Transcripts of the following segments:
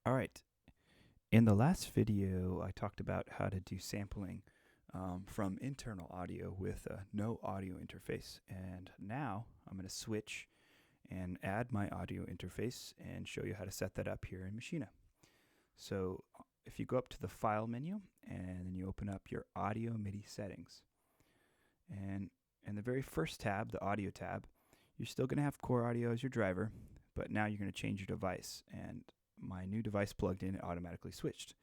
All right. In the last video, I talked about how to do sampling from internal audio with no audio interface. And now I'm going to switch and add my audio interface and show you how to set that up here in Machina. So if you go up to the File menu and then you open up your Audio MIDI settings. And in the very first tab, the Audio tab, you're still going to have Core Audio as your driver, but now you're going to change your device. And my new device plugged in, it automatically switched.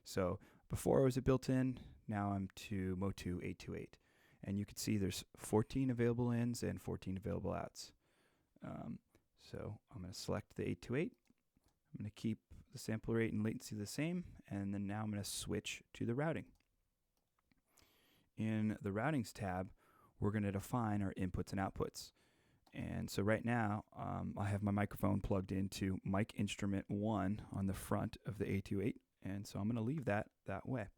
So before it was a built-in, now I'm to Motu 828. And you can see there's 14 available ins and 14 available outs. So I'm going to select the 828. I'm going to keep the sample rate and latency the same, and then now I'm going to switch to the routing. In the routings tab, we're going to define our inputs and outputs. And so right now, I have my microphone plugged into mic instrument 1 on the front of the 828, and so I'm going to leave that way.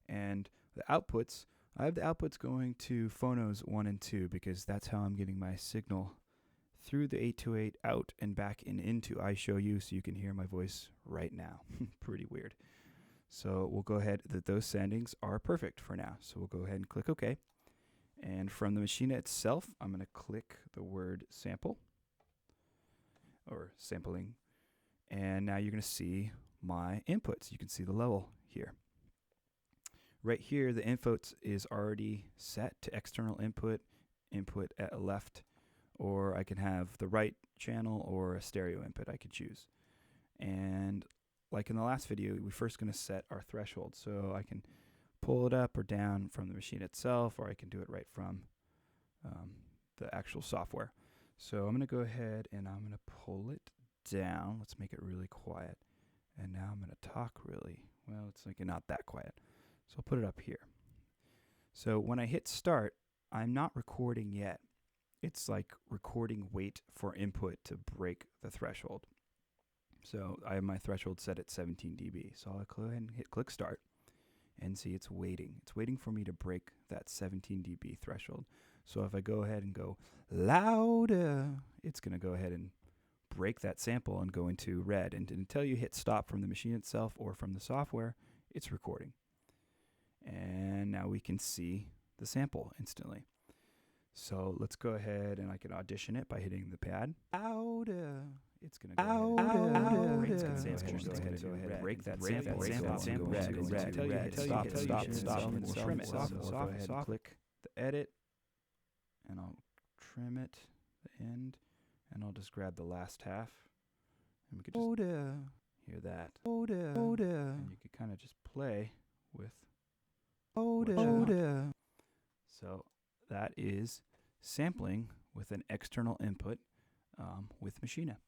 And the outputs, I have the outputs going to phonos 1 and 2 because that's how I'm getting my signal through the 828 out and back and into iShowU, so you can hear my voice right now. Pretty weird. So we'll go ahead, those settings are perfect for now. So we'll go ahead and click OK. And from the Machina itself, I'm going to click the word sample or sampling. And now you're going to see my inputs. You can see the level here. Right here, the inputs is already set to external input, input at left, or I can have the right channel or a stereo input I could choose. And like in the last video, we're first going to set our threshold. So I can pull it up or down from the machine itself, or I can do it right from the actual software. So I'm going to go ahead and I'm going to pull it down. Let's make it really quiet. And now I'm going to talk really, well, it's like not that quiet. So I'll put it up here. So when I hit start, I'm not recording yet. It's like recording wait for input to break the threshold. So I have my threshold set at 17 dB. So I'll go ahead and hit click start. And see, it's waiting. It's waiting for me to break that 17 dB threshold. So if I go ahead and go louder, it's going to go ahead and break that sample and go into red. And until you hit stop from the machine itself or from the software, it's recording. And now we can see the sample instantly. So let's go ahead and I can audition it by hitting the pad. Louder. It's going to go ahead. It's going to go ahead and break that sample. Until you hit stop, and we'll trim it. So I'll go ahead and click the edit, and I'll trim it, the end, and I'll just grab the last half, and we could just hear that. And you could kind of just play with what you want. So that is sampling with an external input with Machina.